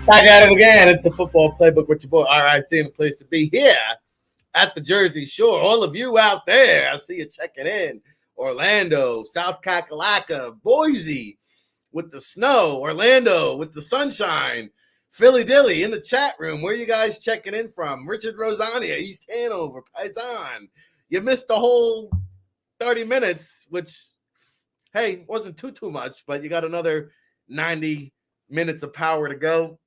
Back at it again. It's the Football Playbook with your boy RIC, and the place to be here at the Jersey Shore. All of you out there, I see you checking in. Orlando, South Kakalaka, Boise with the snow, Orlando with the sunshine, Philly Dilly in the chat room. Where you guys checking in from? Richard Rosania, East Hanover, Paisan. You missed the whole 30 minutes, which, hey, wasn't too much, but you got another 90 minutes of power to go.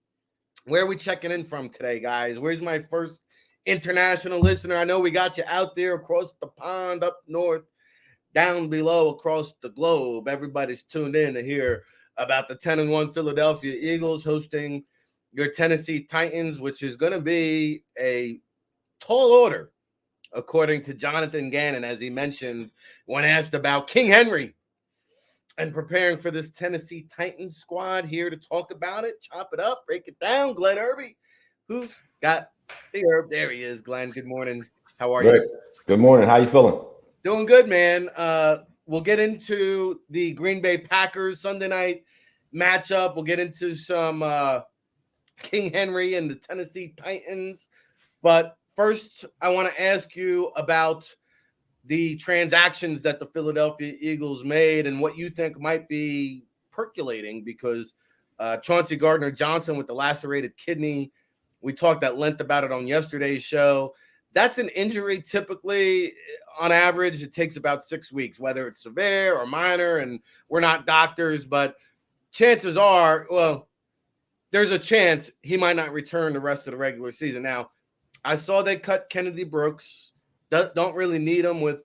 Where are we checking in from today, guys? Where's my first international listener? I know we got you out there across the pond, up north, down below, across the globe. Everybody's tuned in to hear about the 10-1 Philadelphia Eagles hosting your Tennessee Titans, which is going to be a tall order, according to Jonathan Gannon, as he mentioned when asked about King Henry and preparing for this Tennessee Titans squad. Here to talk about it, chop it up, break it down. Glenn Erby, who's got the herb. There he is. Glenn, good morning. How are you? Good morning. How you feeling? Doing good, man. We'll get into the Green Bay Packers Sunday night matchup. We'll get into some King Henry and the Tennessee Titans. But first, I want to ask you about the transactions that the Philadelphia Eagles made and what you think might be percolating, because Chauncey Gardner-Johnson with the lacerated kidney, we talked at length about it on yesterday's show. That's an injury typically, on average, it takes about 6 weeks, whether it's severe or minor, and we're not doctors, but chances are, well, there's a chance he might not return the rest of the regular season. Now, I saw they cut Kennedy Brooks. Don't really need him with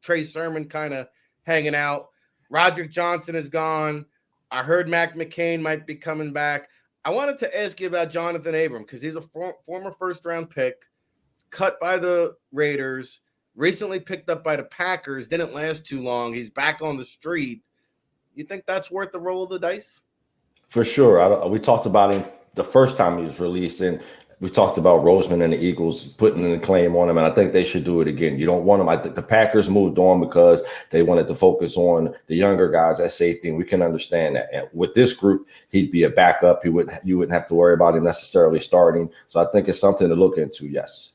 Trey Sermon kind of hanging out. Roderick Johnson is gone. I heard Mac McCain might be coming back. I wanted to ask you about Jonathan Abram, because he's a former first-round pick, cut by the Raiders, recently picked up by the Packers, didn't last too long. He's back on the street. You think that's worth the roll of the dice? For sure. We talked about him the first time he was released, and we talked about Roseman and the Eagles putting in a claim on him, and I think they should do it again. You don't want him. I think the Packers moved on because they wanted to focus on the younger guys at safety, and we can understand that. And with this group, he'd be a backup. You wouldn't have to worry about him necessarily starting. So I think it's something to look into, yes.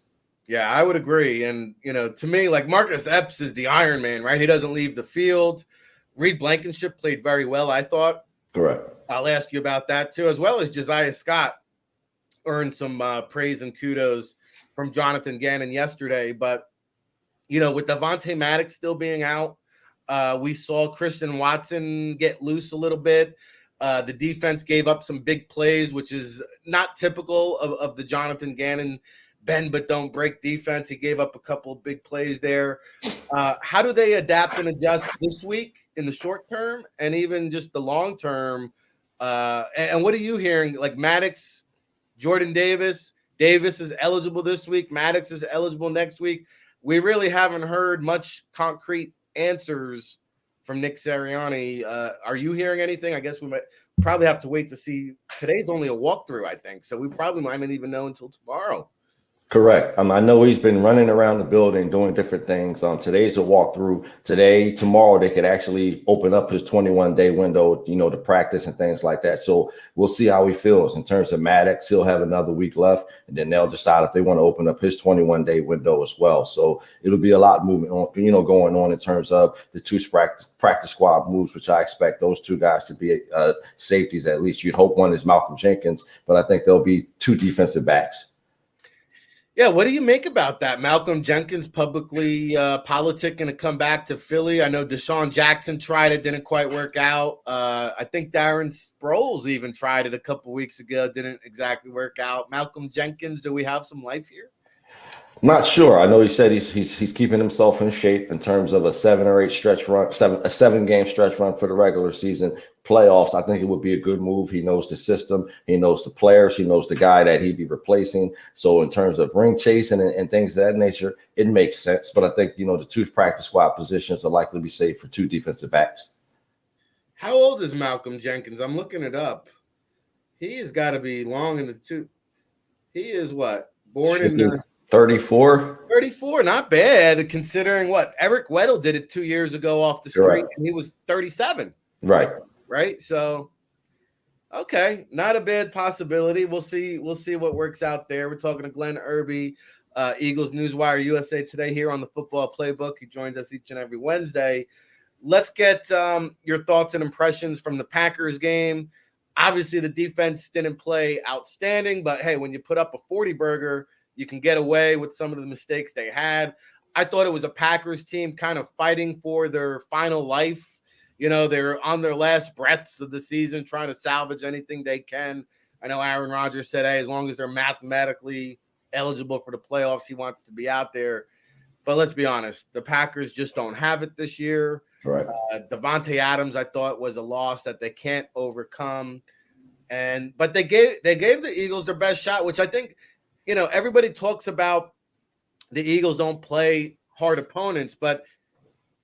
Yeah, I would agree. And, to me, like, Marcus Epps is the Iron Man, right? He doesn't leave the field. Reed Blankenship played very well, I thought. Correct. I'll ask you about that, too, as well as Josiah Scott earned some praise and kudos from Jonathan Gannon yesterday. But, with Devontae Maddox still being out, we saw Christian Watson get loose a little bit. The defense gave up some big plays, which is not typical of the Jonathan Gannon bend but don't break defense. He gave up a couple of big plays there. How do they adapt and adjust this week in the short term and even just the long term? And what are you hearing? Like Maddox, Jordan Davis is eligible this week. Maddox is eligible next week. We really haven't heard much concrete answers from Nick Sirianni. Are you hearing anything? I guess we might probably have to wait to see. Today's only a walkthrough, I think. So we probably might not even know until tomorrow. Correct. I know he's been running around the building doing different things. Today's a walkthrough. Tomorrow, they could actually open up his 21-day window, to practice and things like that. So we'll see how he feels. In terms of Maddox, he'll have another week left, and then they'll decide if they want to open up his 21-day window as well. So it'll be a lot of movement on, going on in terms of the two practice squad moves, which I expect those two guys to be safeties at least. You'd hope one is Malcolm Jenkins, but I think there'll be two defensive backs. Yeah, what do you make about that? Malcolm Jenkins publicly politicking to come back to Philly. I know Deshaun Jackson tried it, didn't quite work out. I think Darren Sproles even tried it a couple weeks ago, didn't exactly work out. Malcolm Jenkins, do we have some life here? Not sure. I know he said he's keeping himself in shape in terms of a 7 or 8 stretch run, a 7-game stretch run for the regular season. Playoffs, I think it would be a good move. He knows the system. He knows the players. He knows the guy that he'd be replacing. So in terms of ring chasing and things of that nature, it makes sense. But I think, the two practice squad positions are likely to be safe for two defensive backs. How old is Malcolm Jenkins? I'm looking it up. He has got to be long in the two. He is what? Born in the 34. 34, not bad, considering what Eric Weddle did it 2 years ago off the street, and he was 37. Right. So Okay, not a bad possibility. We'll see. We'll see what works out there. We're talking to Glenn Erby, Eagles Newswire USA Today here on the Football Playbook. He joins us each and every Wednesday. Let's get your thoughts and impressions from the Packers game. Obviously, the defense didn't play outstanding, but hey, when you put up a 40 burger, you can get away with some of the mistakes they had. I thought it was a Packers team kind of fighting for their final life. You know, they're on their last breaths of the season, trying to salvage anything they can. I know Aaron Rodgers said, hey, as long as they're mathematically eligible for the playoffs, he wants to be out there. But let's be honest, the Packers just don't have it this year. Right. Devontae Adams, I thought, was a loss that they can't overcome. But they gave the Eagles their best shot, which I think, you know, everybody talks about the Eagles don't play hard opponents, but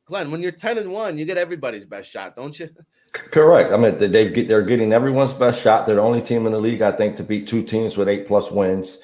Glenn, when you're 10-1, you get everybody's best shot, don't you? Correct. I mean, they're getting everyone's best shot. They're the only team in the league, I think, to beat two teams with 8+ wins.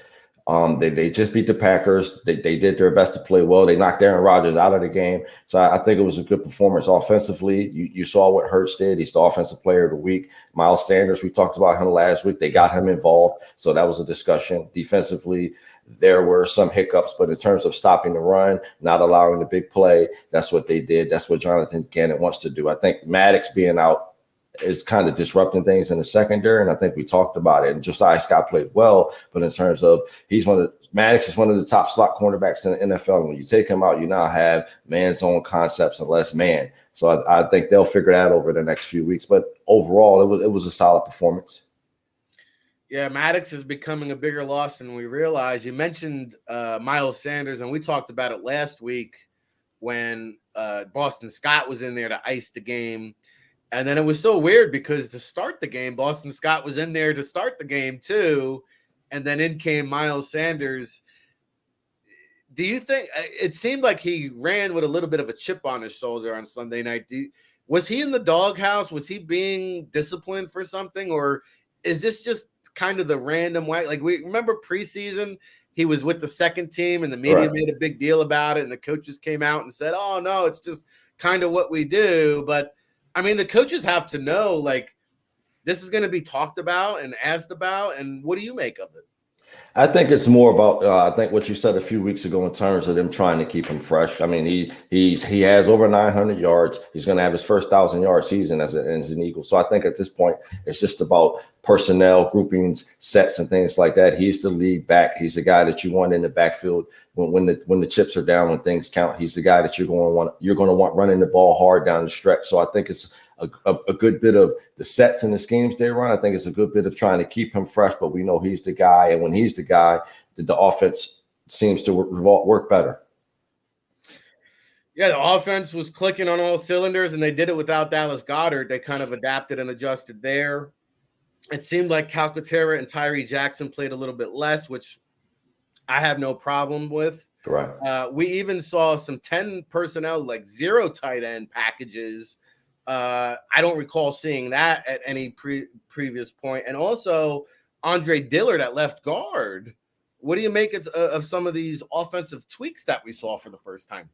They just beat the Packers. They did their best to play well. They knocked Aaron Rodgers out of the game. So I think it was a good performance offensively. You saw what Hurts did. He's the offensive player of the week. Miles Sanders, we talked about him last week. They got him involved. So that was a discussion. Defensively, there were some hiccups, but in terms of stopping the run, not allowing the big play, that's what they did. That's what Jonathan Gannon wants to do. I think Maddox being out is kind of disrupting things in the secondary, and I think we talked about it. And Josiah Scott played well, but in terms of Maddox is one of the top slot cornerbacks in the NFL. And when you take him out, you now have man's own concepts and less man. So I think they'll figure that over the next few weeks. But overall, it was a solid performance. Yeah, Maddox is becoming a bigger loss than we realize. You mentioned Miles Sanders, and we talked about it last week when Boston Scott was in there to ice the game. And then it was so weird because to start the game, Boston Scott was in there to start the game too. And then in came Miles Sanders. Do you think it seemed like he ran with a little bit of a chip on his shoulder on Sunday night? Was he in the doghouse? Was he being disciplined for something? Or is this just kind of the random way? Like, we remember preseason, he was with the second team and the media made a big deal about it. And the coaches came out and said, oh, no, it's just kind of what we do. But I mean, the coaches have to know, like, this is going to be talked about and asked about. And what do you make of it? I think it's more about I think what you said a few weeks ago in terms of them trying to keep him fresh. I mean, he has over 900 yards. He's going to have his first 1,000-yard season as an Eagle. So I think at this point, it's just about personnel, groupings, sets, and things like that. He's the lead back. He's the guy that you want in the backfield when the chips are down, when things count. He's the guy that you're going to want running the ball hard down the stretch. So I think it's a good bit of the sets and the schemes they run. I think it's a good bit of trying to keep him fresh, but we know he's the guy. And when he's the guy, the offense seems to work better. Yeah, the offense was clicking on all cylinders, and they did it without Dallas Goedert. They kind of adapted and adjusted there. It seemed like Calcaterra and Tyree Jackson played a little bit less, which I have no problem with. Right. We even saw some 10 personnel, like 0 tight end packages. I don't recall seeing that at any previous point. And also Andre Dillard at left guard. What do you make of some of these offensive tweaks that we saw for the first time?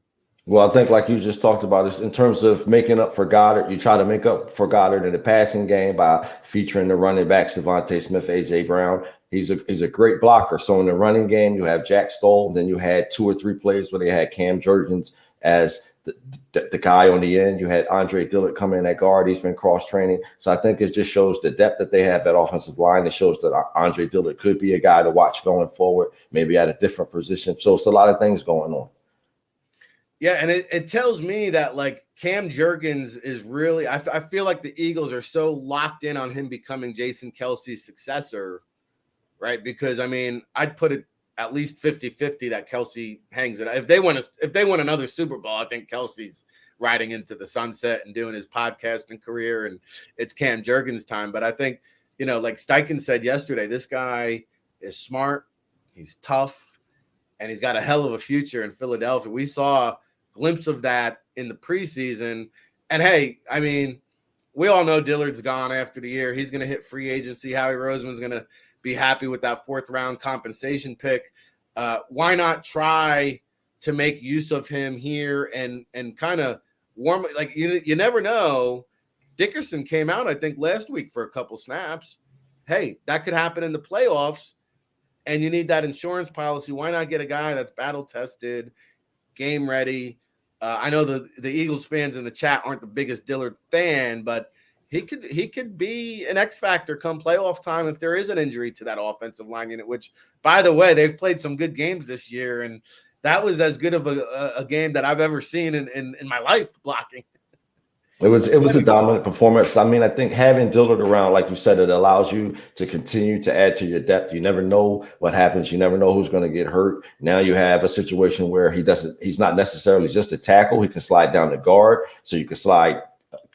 Well, I think like you just talked about is in terms of making up for Goddard, you try to make up for Goddard in the passing game by featuring the running backs, Devontae Smith, A.J. Brown. He's a great blocker. So in the running game, you have Jack Stoll. Then you had 2 or 3 plays where they had Cam Jenkins as the guy on the end. You had Andre Dillard come in at guard. He's been cross-training. So I think it just shows the depth that they have at offensive line. It shows that Andre Dillard could be a guy to watch going forward, maybe at a different position. So it's a lot of things going on. Yeah, and it tells me that, like, Cam Jenkins is really – I feel like the Eagles are so locked in on him becoming Jason Kelce's successor, right? Because, I mean, I'd put it at least 50-50 that Kelce hangs it. If they win another Super Bowl, I think Kelce's riding into the sunset and doing his podcasting career, and it's Cam Jenkins' time. But I think, you know, like Steichen said yesterday, this guy is smart, he's tough, and he's got a hell of a future in Philadelphia. We saw – glimpse of that in the preseason. And hey, I mean, we all know Dillard's gone after the year. He's going to hit free agency. Howie Roseman's going to be happy with that 4th round compensation pick. Why not try to make use of him here and kind of warm? Like, you never know. Dickerson came out, I think, last week for a couple snaps. hey, that could happen in the playoffs, and you need that insurance policy. Why not get a guy that's battle tested, game ready? I know the Eagles fans in the chat aren't the biggest Dillard fan, but he could be an X factor come playoff time if there is an injury to that offensive line unit. Which, by the way, they've played some good games this year, and that was as good of a game that I've ever seen in my life blocking. It was a dominant performance. I mean, I think having Dillard around, like you said, it allows you to continue to add to your depth. You never know what happens. You never know who's going to get hurt. Now you have a situation where he's not necessarily just a tackle. He can slide down to guard. So you can slide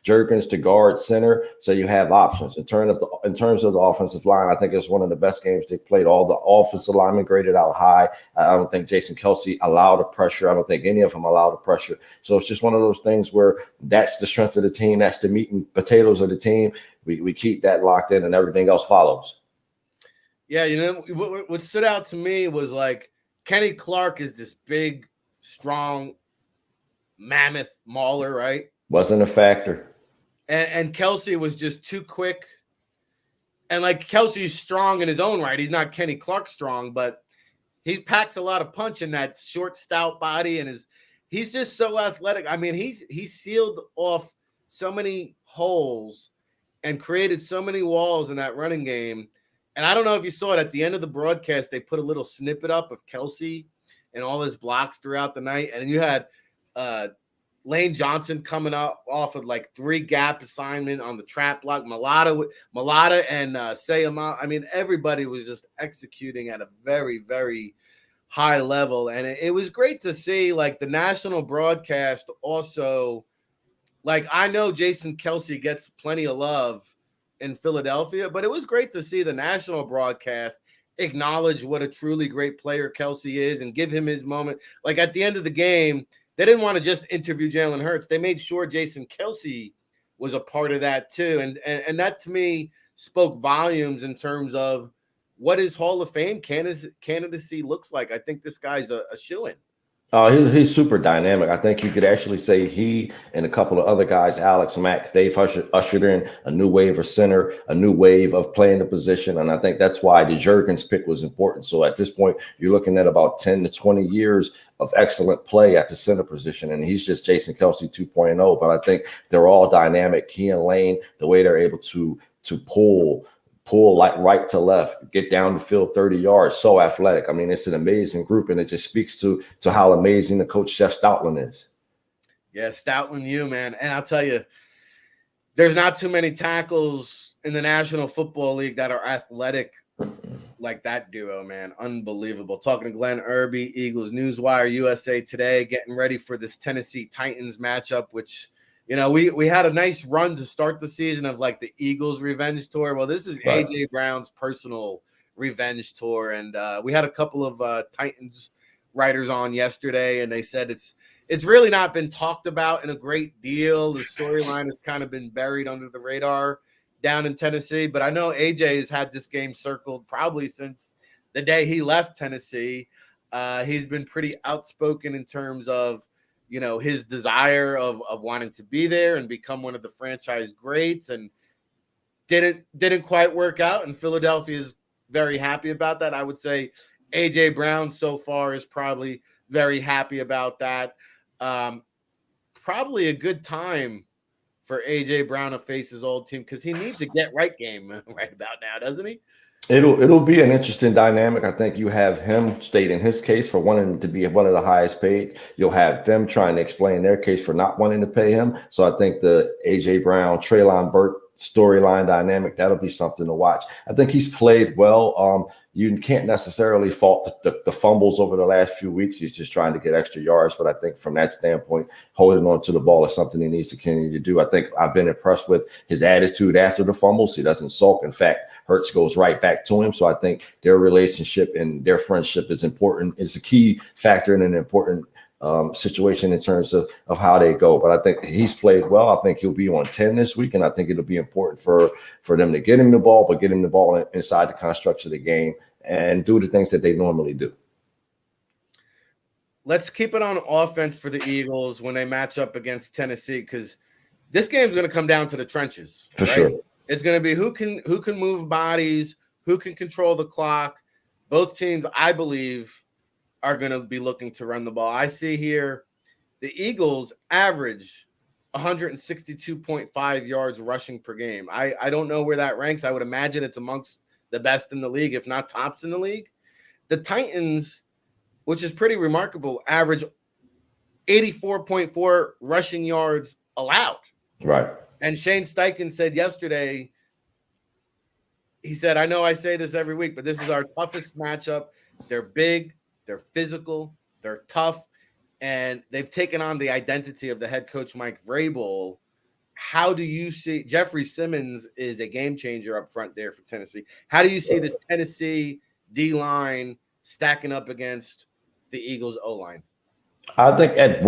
Jenkins to guard center, so you have options. In terms of the offensive line, I think it's one of the best games they played. All the offensive linemen graded out high. I don't think Jason Kelce allowed the pressure. I don't think any of them allowed the pressure. So it's just one of those things where that's the strength of the team. That's the meat and potatoes of the team. We keep that locked in, and everything else follows. Yeah, what stood out to me was like Kenny Clark is this big, strong, mammoth mauler, right? Wasn't a factor. And Kelce was just too quick. And like Kelsey's strong in his own right. He's not Kenny Clark strong, but he packs a lot of punch in that short, stout body, and he's just so athletic. I mean, he's sealed off so many holes and created so many walls in that running game. And I don't know if you saw it at the end of the broadcast, they put a little snippet up of Kelce and all his blocks throughout the night. And you had Lane Johnson coming up off of like 3 gap assignment on the trap block. Malata and Sayama. I mean, everybody was just executing at a very, very high level. And it was great to see like the national broadcast also. Like, I know Jason Kelce gets plenty of love in Philadelphia, but it was great to see the national broadcast acknowledge what a truly great player Kelce is and give him his moment. Like at the end of the game, they didn't want to just interview Jalen Hurts. They made sure Jason Kelce was a part of that too. And that to me spoke volumes in terms of what his Hall of Fame candidacy looks like. I think this guy's a shoo-in. He's super dynamic. I think you could actually say he and a couple of other guys, Alex Mack, they've ushered in a new wave of center, a new wave of playing the position. And I think that's why the Jenkins pick was important. So at this point, you're looking at about 10 to 20 years of excellent play at the center position. And he's just Jason Kelce 2.0. But I think they're all dynamic. He and Lane, the way they're able to pull like right to left, get down the field 30 yards, so athletic. I mean, it's an amazing group, and it just speaks to how amazing the coach Jeff Stoutland is. Yeah, Stoutland, man. And I'll tell you, there's not too many tackles in the National Football League that are athletic like that duo, man. Unbelievable. Talking to Glenn Erby, Eagles Newswire, USA Today, getting ready for this Tennessee Titans matchup, which – you know, we had a nice run to start the season of like the Eagles revenge tour. Well, this is Right. AJ Brown's personal revenge tour. And we had a couple of Titans writers on yesterday, and they said it's really not been talked about in a great deal. The storyline has kind of been buried under the radar down in Tennessee. But I know AJ has had this game circled probably since the day he left Tennessee. He's been pretty outspoken in terms of, you know, his desire of wanting to be there and become one of the franchise greats, and didn't quite work out. And Philadelphia is very happy about that. I would say AJ Brown so far is probably very happy about that. Probably a good time for AJ Brown to face his old team because he needs a get right game right about now, doesn't he? It'll be an interesting dynamic. I think you have him stating his case for wanting to be one of the highest paid. You'll have them trying to explain their case for not wanting to pay him. So I think the AJ Brown, Treylon Burke storyline dynamic, that'll be something to watch. I think he's played well. You can't necessarily fault the fumbles over the last few weeks. He's just trying to get extra yards. But I think from that standpoint, holding on to the ball is something he needs to continue to do. I think I've been impressed with his attitude after the fumbles. He doesn't sulk. In fact, Hurts goes right back to him. So I think their relationship and their friendship is important. It's a key factor in an important situation in terms of how they go. But I think he's played well. I think he'll be on 10 this week, and I think it'll be important for them to get him the ball, but get him the ball inside the construct of the game and do the things that they normally do. Let's keep it on offense for the Eagles when they match up against Tennessee, because this game's going to come down to the trenches. For right? sure. It's going to be who can move bodies, who can control the clock. Both teams, I believe, are going to be looking to run the ball. I see here the Eagles average 162.5 yards rushing per game. I don't know where that ranks. I would imagine it's amongst the best in the league, if not tops in the league. The Titans, which is pretty remarkable, average 84.4 rushing yards allowed. Right. And Shane Steichen said yesterday, he said, I know I say this every week, but this is our toughest matchup. They're big, they're physical, they're tough, and they've taken on the identity of the head coach, Mike Vrabel. How do you see Jeffrey Simmons is a game changer up front there for Tennessee? How do you see this Tennessee D-line stacking up against the Eagles O-line? I think at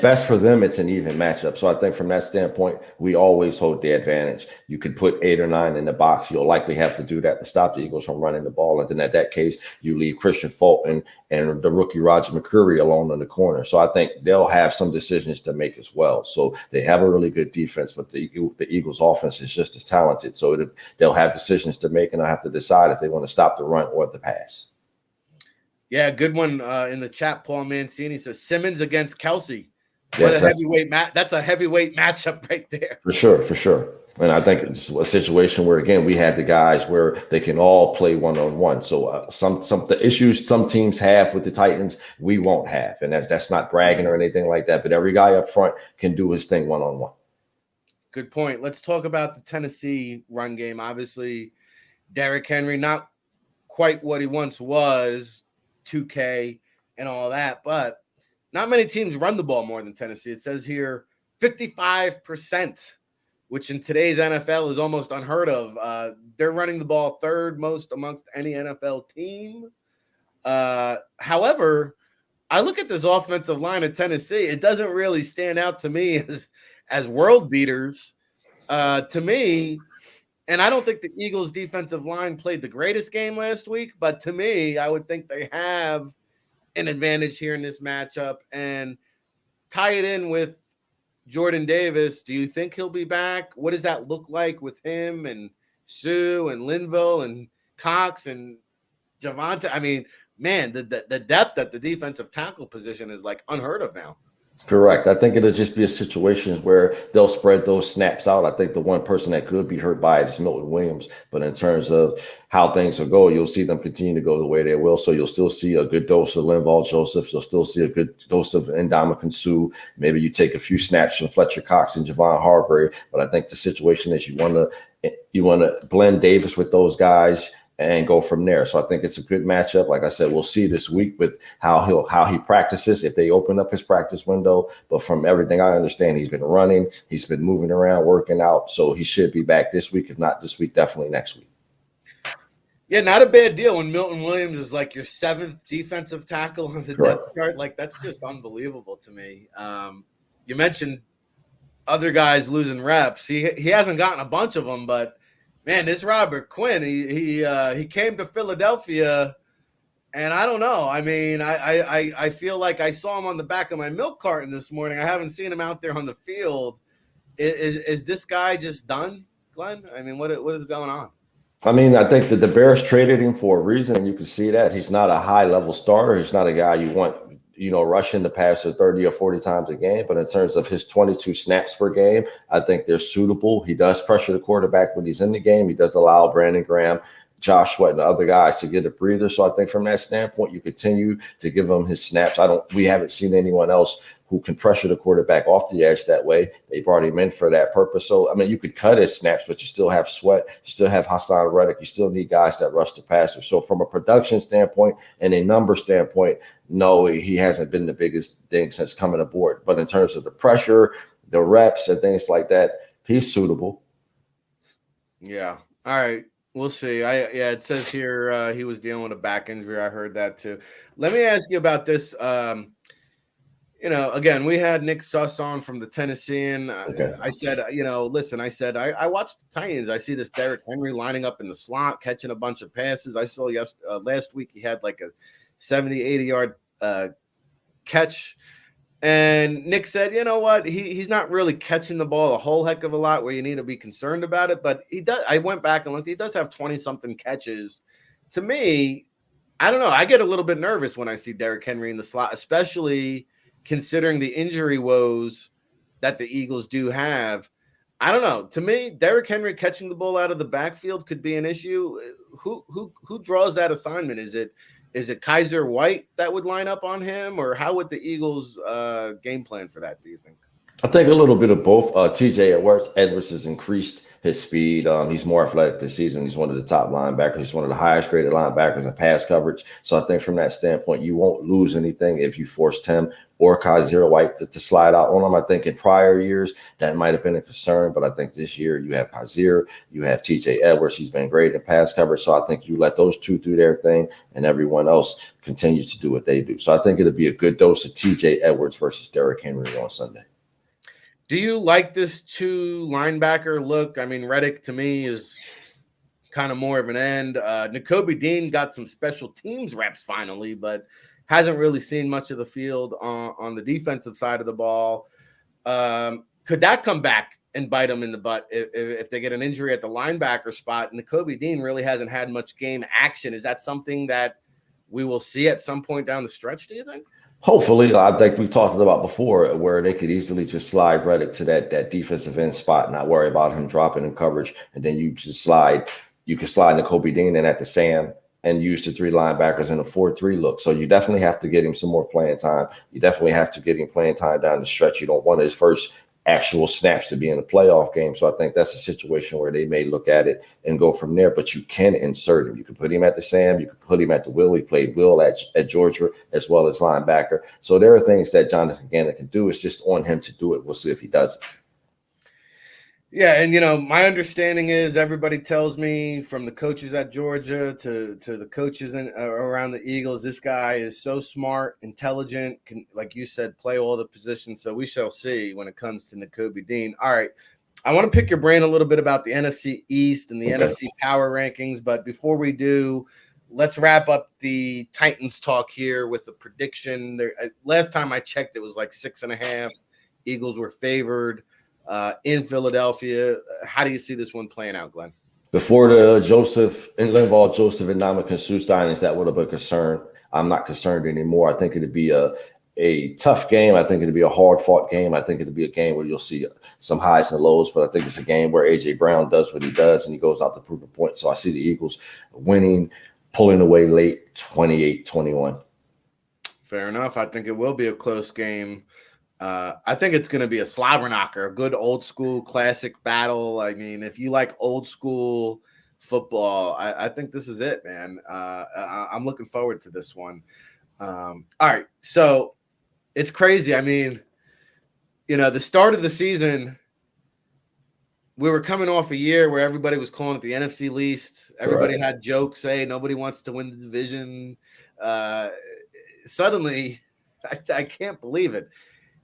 best for them, it's an even matchup. So I think from that standpoint, we always hold the advantage. You can put 8 or 9 in the box. You'll likely have to do that to stop the Eagles from running the ball. And then at that case, you leave Christian Fulton and the rookie Roger McCreary alone in the corner. So I think they'll have some decisions to make as well. So they have a really good defense, but the Eagles offense is just as talented. So they'll have decisions to make, and they'll have to decide if they want to stop the run or the pass. Yeah, good one in the chat. Paul Mancini says Simmons against Kelsey. Yes, That's a heavyweight matchup right there. For sure. And I think it's a situation where, again, we had the guys where they can all play one-on-one. So some the issues some teams have with the Titans, we won't have. And that's not bragging or anything like that. But every guy up front can do his thing one-on-one. Good point. Let's talk about the Tennessee run game. Obviously, Derrick Henry, not quite what he once was, 2K and all that, but not many teams run the ball more than Tennessee. It says here 55%, which in today's NFL is almost unheard of. They're running the ball third most amongst any NFL team. However, I look at this offensive line of Tennessee. It doesn't really stand out to me as world beaters. To me, and I don't think the Eagles' defensive line played the greatest game last week, but to me, I would think they have an advantage here in this matchup. And tie it in with Jordan Davis. Do you think he'll be back? What does that look like with him and Sue and Linville and Cox and Javonte? I mean, man, the depth at the defensive tackle position is like unheard of now. Correct. I think it'll just be a situation where they'll spread those snaps out. I think the one person that could be hurt by it is Milton Williams. But in terms of how things will go, you'll see them continue to go the way they will. So you'll still see a good dose of Linval Joseph. You'll still see a good dose of Ndamukong Suh. Maybe you take a few snaps from Fletcher Cox and Javon Hargrave. But I think the situation is you want to blend Davis with those guys and go from there. So I think it's a good matchup. Like I said, we'll see this week with how he practices, if they open up his practice window. But from everything I understand, he's been running, he's been moving around, working out. So he should be back this week. If not this week, definitely next week. Yeah, not a bad deal when Milton Williams is like your 7th defensive tackle on the depth chart. Like, that's just unbelievable to me. You mentioned other guys losing reps. He hasn't gotten a bunch of them, but man, this Robert Quinn, he came to Philadelphia, and I don't know. I mean, I feel like I saw him on the back of my milk carton this morning. I haven't seen him out there on the field. Is this guy just done, Glenn? I mean, what is going on? I mean, I think that the Bears traded him for a reason, and you can see that. He's not a high-level starter. He's not a guy you want, rushing the passer 30 or 40 times a game. But in terms of his 22 snaps per game, I think they're suitable. He does pressure the quarterback when he's in the game. He does allow Brandon Graham, Josh Sweat, and the other guys to get a breather. So I think from that standpoint, you continue to give him his snaps. We haven't seen anyone else who can pressure the quarterback off the edge that way. They brought him in for that purpose. So, I mean, you could cut his snaps, but you still have Sweat. You still have Hassan Reddick. You still need guys that rush the passer. So from a production standpoint and a number standpoint, no, he hasn't been the biggest thing since coming aboard. But in terms of the pressure, the reps, and things like that, he's suitable. Yeah. All right. We'll see. It says here he was dealing with a back injury. I heard that too. Let me ask you about this. Again, we had Nick Suss on from the Tennessean. Okay. I said, listen, I watched the Titans. I see this Derrick Henry lining up in the slot, catching a bunch of passes. I saw last week he had like a 70, 80-yard catch. And Nick said, you know what? He's not really catching the ball a whole heck of a lot where you need to be concerned about it. But he does. I went back and looked. He does have 20-something catches. To me, I don't know. I get a little bit nervous when I see Derrick Henry in the slot, especially considering the injury woes that the Eagles do have. I don't know. To me, Derrick Henry catching the ball out of the backfield could be an issue. Who draws that assignment? Is it Kaiser White that would line up on him, or how would the Eagles game plan for that, do you think? I think a little bit of both. TJ Edwards has increased his speed. He's more athletic this season. He's one of the top linebackers. He's one of the highest graded linebackers in pass coverage. So I think from that standpoint, you won't lose anything if you forced him or Kaiser White to slide out on him. I think in prior years, that might have been a concern. But I think this year you have Kaiser, you have TJ Edwards. He's been great in pass coverage. So I think you let those two do their thing and everyone else continues to do what they do. So I think it'll be a good dose of TJ Edwards versus Derrick Henry on Sunday. Do you like this two linebacker look? I mean, Reddick to me is kind of more of an end. Nakobe Dean got some special teams reps finally, but hasn't really seen much of the field on the defensive side of the ball. Could that come back and bite them in the butt if they get an injury at the linebacker spot? Nakobe Dean really hasn't had much game action. Is that something that we will see at some point down the stretch, do you think? Hopefully, I think we talked about before where they could easily just slide Reddick to that defensive end spot, not worry about him dropping in coverage, and then you can slide Nakobe Dean in at the Sam and use the three linebackers in a 4-3 look. So you definitely have to get him some more playing time. You definitely have to get him playing time down the stretch. You don't want his first actual snaps to be in a playoff game. So I think that's a situation where they may look at it and go from there, but you can insert him. You can put him at the Sam, you can put him at the Will. He played Will at Georgia as well as linebacker. So there are things that Jonathan Gannon can do. It's just on him to do it. We'll see if he does it. Yeah, and my understanding is everybody tells me from the coaches at Georgia to the coaches around the Eagles, this guy is so smart, intelligent, can, like you said, play all the positions. So we shall see when it comes to Nakobe Dean. All right, I want to pick your brain a little bit about the NFC East and the NFC Power Rankings, but before we do, let's wrap up the Titans talk here with a prediction. Last time I checked, it was like 6.5. Eagles were favored in Philadelphia. How do you see this one playing out, Glenn? Before the Joseph and Ndamukong and Ndamukong signings, that would have been a concern. I'm not concerned anymore. I think it'd be a tough game. I think it'd be a hard-fought game. I think it'd be a game where you'll see some highs and lows, but I think it's a game where A.J. Brown does what he does, and he goes out to prove a point. So I see the Eagles winning, pulling away late, 28-21. Fair enough. I think it will be a close game. I think it's going to be a slobber knocker, a good old school classic battle. I mean, if you like old school football, I think this is it, man. I'm looking forward to this one. All right. So it's crazy. I mean, the start of the season, we were coming off a year where everybody was calling it the NFC East. Everybody had jokes, hey, nobody wants to win the division. Suddenly, I can't believe it.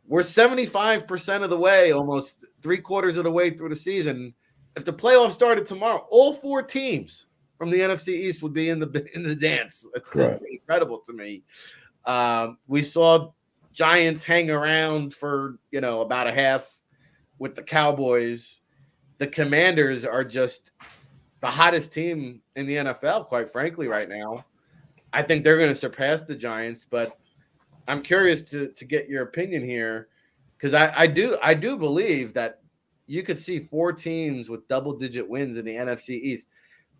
We're 75% of the way, almost 3/4 of the way through the season. If the playoffs started tomorrow, all 4 teams from the NFC East would be in the dance. It's just incredible to me. We saw Giants hang around for about a half with the Cowboys. The Commanders are just the hottest team in the NFL, quite frankly, right now. I think they're going to surpass the Giants, but I'm curious to get your opinion here, because I do believe that you could see 4 teams with double-digit wins in the NFC East.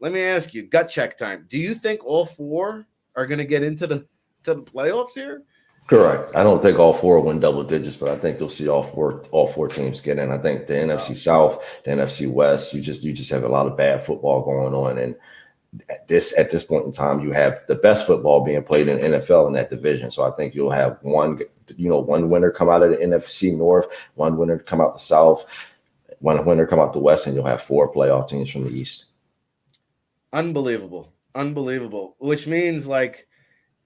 Let me ask you, gut check time. Do you think all 4 are going to get into the playoffs here? Correct. I don't think all 4 win double digits, but I think you'll see all four teams get in. I think the NFC South, the NFC West, you just have a lot of bad football going on, and at this point in time, you have the best football being played in NFL in that division. So I think you'll have one winner come out of the NFC North, one winner come out the South, one winner come out the West, and you'll have 4 playoff teams from the East. Unbelievable. Which means like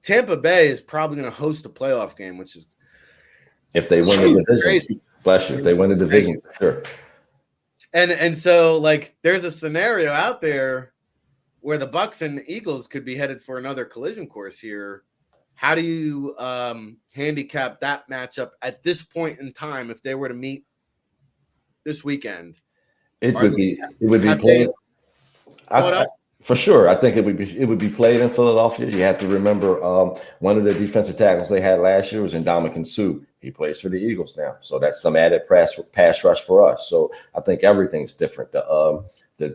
Tampa Bay is probably going to host a playoff game, which is if they win the division. Crazy. Bless you. If they win the division, sure. And so like there's a scenario out there where the Bucs and the Eagles could be headed for another collision course here How do you handicap that matchup at this point in time if they were to meet this weekend? It would be played. For sure, I think it would be played in Philadelphia. You have to remember one of the defensive tackles they had last year was Ndamukong Suh. He plays for the Eagles now, so that's some added pass rush for us. So I think everything's different. The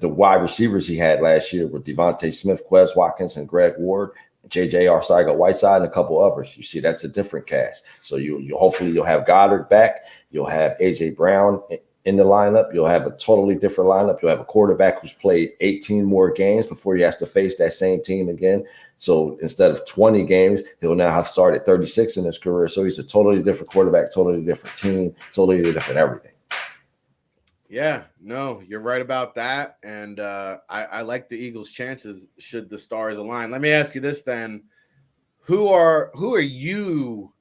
wide receivers he had last year were Devontae Smith, Quez Watkins, and Greg Ward, J.J. Arcega-Whiteside, and a couple others. You see, that's a different cast. So you hopefully you'll have Goddard back. You'll have A.J. Brown in the lineup. You'll have a totally different lineup. You'll have a quarterback who's played 18 more games before he has to face that same team again. So instead of 20 games, he'll now have started 36 in his career. So he's a totally different quarterback, totally different team, totally different everything. Yeah, no, you're right about that. And I like the Eagles' chances should the stars align. Let me ask you this then. Who are you,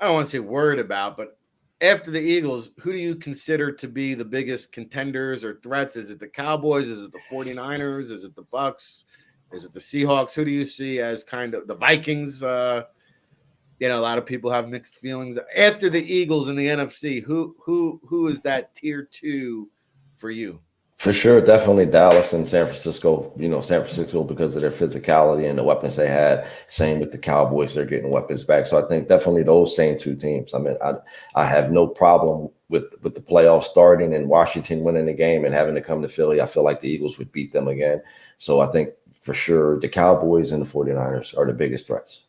I don't want to say worried about, but after the Eagles, who do you consider to be the biggest contenders or threats? Is it the Cowboys? Is it the 49ers? Is it the Bucks? Is it the Seahawks? Who do you see as kind of the Vikings? A lot of people have mixed feelings. After the Eagles in the NFC, who is that tier 2 for you? For sure, definitely Dallas and San Francisco. San Francisco because of their physicality and the weapons they had. Same with the Cowboys; they're getting weapons back. So I think definitely those same two teams. I mean, I have no problem with the playoffs starting and Washington winning the game and having to come to Philly. I feel like the Eagles would beat them again. So I think for sure the Cowboys and the 49ers are the biggest threats.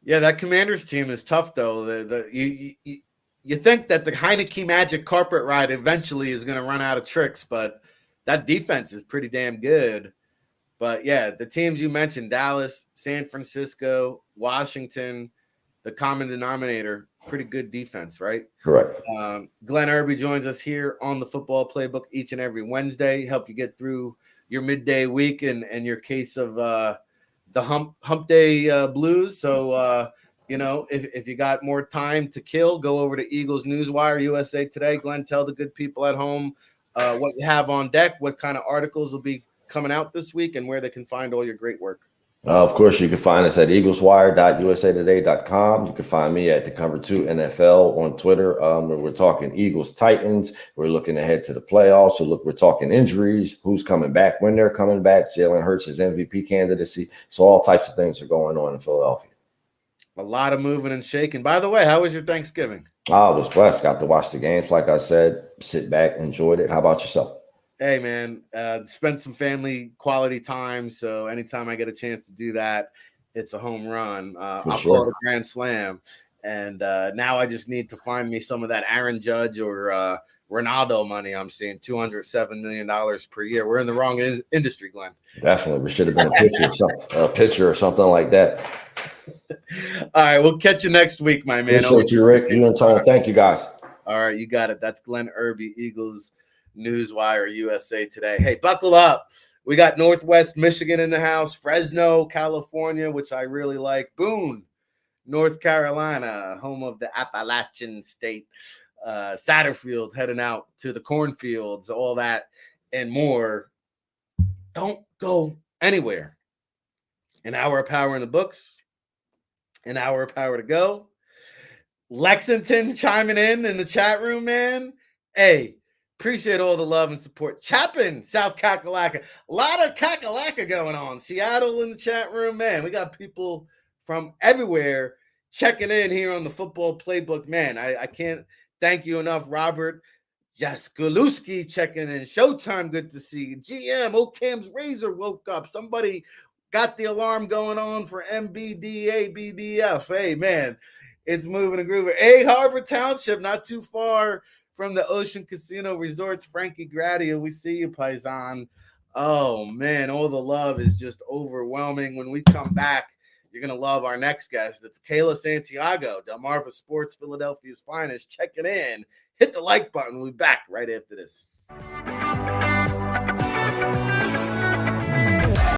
Yeah, that Commanders team is tough though. You think that the Heineke Magic carpet ride eventually is going to run out of tricks, but that defense is pretty damn good. But yeah, the teams you mentioned, Dallas, San Francisco, Washington, the common denominator, pretty good defense, right? Correct. Glenn Erby joins us here on the Football Playbook each and every Wednesday, help you get through your midday week and your case of the hump day blues. So, if you got more time to kill, go over to Eagles Newswire, USA Today. Glenn, tell the good people at home what you have on deck, what kind of articles will be coming out this week, and where they can find all your great work. Of course, you can find us at eagleswire.usatoday.com. You can find me at the Cover 2 NFL on Twitter. We're talking Eagles Titans. We're looking ahead to the playoffs. We're talking injuries, who's coming back, when they're coming back, Jalen Hurts' MVP candidacy. So all types of things are going on in Philadelphia. A lot of moving and shaking. By the way, how was your Thanksgiving? I was blessed. Got to watch the games. Like I said, sit back, enjoyed it. How about yourself? Hey, man, spent some family quality time. So anytime I get a chance to do that, it's a home run. I'll call it a grand slam. And now I just need to find me some of that Aaron Judge or Ronaldo money. I'm seeing $207 million per year. We're in the wrong industry, Glenn. Definitely. We should have been a pitcher or something like that. All right, we'll catch you next week, my man. Appreciate you, Rick. You and Tony. Thank you, guys. All right, you got it. That's Glenn Erby, Eagles Newswire, USA Today. Hey, buckle up. We got Northwest Michigan in the house, Fresno, California, which I really like, Boone, North Carolina, home of the Appalachian State, Satterfield heading out to the cornfields, all that and more. Don't go anywhere. An hour of power in the books. An hour of power to go. Lexington chiming in the chat room, man. Hey, appreciate all the love and support. Chapin, South Kakalaka. A lot of Kakalaka going on. Seattle in the chat room, man. We got people from everywhere checking in here on the Football Playbook, man. I can't thank you enough, Robert Jaskulewski checking in. Showtime, good to see you. GM, Ocam's Razor woke up. Somebody got the alarm going on for MBDABDF. Hey, man, it's moving and grooving. Egg Harbor Township, not too far from the Ocean Casino Resorts. Frankie Gradia, we see you, Paisan. Oh, man, all the love is just overwhelming. When we come back, you're going to love our next guest. It's Kayla Santiago, Delmarva Sports, Philadelphia's finest, checking in. Hit the like button. We'll be back right after this.